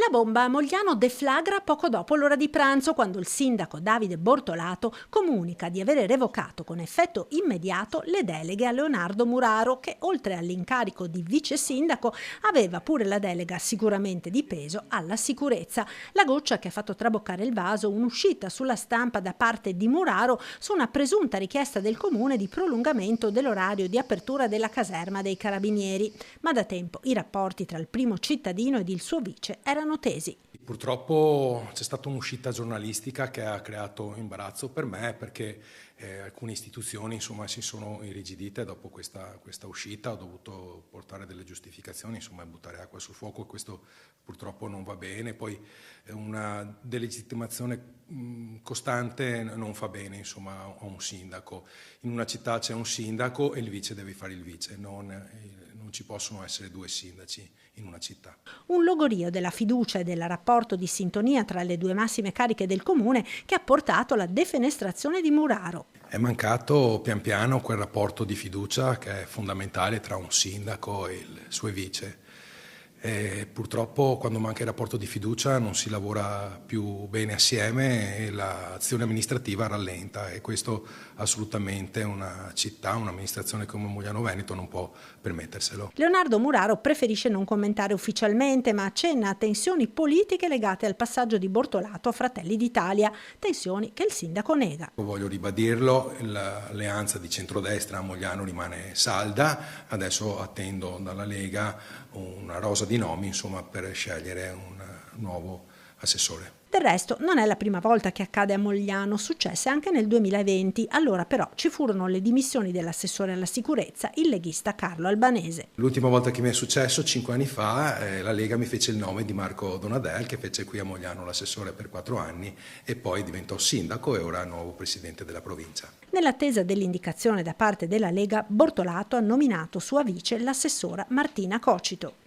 La bomba a Mogliano deflagra poco dopo l'ora di pranzo, quando il sindaco Davide Bortolato comunica di avere revocato con effetto immediato le deleghe a Leonardo Muraro, che oltre all'incarico di vice sindaco aveva pure la delega sicuramente di peso alla sicurezza. La goccia che ha fatto traboccare il vaso, un'uscita sulla stampa da parte di Muraro su una presunta richiesta del comune di prolungamento dell'orario di apertura della caserma dei carabinieri. Ma da tempo i rapporti tra il primo cittadino ed il suo vice erano tesi. Purtroppo c'è stata un'uscita giornalistica che ha creato imbarazzo per me, perché alcune istituzioni si sono irrigidite dopo questa uscita. Ho dovuto portare delle giustificazioni, e buttare acqua sul fuoco, e questo purtroppo non va bene. Poi una delegittimazione costante non fa bene a un sindaco. In una città c'è un sindaco e il vice deve fare il vice, non ci possono essere due sindaci in una città. Un logorio della fiducia e del rapporto di sintonia tra le due massime cariche del comune che ha portato alla defenestrazione di Muraro. È mancato pian piano quel rapporto di fiducia che è fondamentale tra un sindaco e il suo vice. E purtroppo quando manca il rapporto di fiducia non si lavora più bene assieme e l'azione amministrativa rallenta, e questo assolutamente una città, un'amministrazione come Mogliano Veneto non può permetterselo. Leonardo Muraro preferisce non commentare ufficialmente, ma accenna a tensioni politiche legate al passaggio di Bortolato a Fratelli d'Italia, tensioni che il sindaco nega. Voglio ribadirlo, l'alleanza di centrodestra a Mogliano rimane salda. Adesso attendo dalla Lega una rosa di nomi per scegliere un nuovo assessore. Del resto non è la prima volta che accade a Mogliano, successe anche nel 2020, allora però ci furono le dimissioni dell'assessore alla sicurezza, il leghista Carlo Albanese. L'ultima volta che mi è successo, 5 anni fa, la Lega mi fece il nome di Marco Donadel, che fece qui a Mogliano l'assessore per 4 anni e poi diventò sindaco e ora è nuovo presidente della provincia. Nell'attesa dell'indicazione da parte della Lega, Bortolato ha nominato sua vice l'assessora Martina Cocito.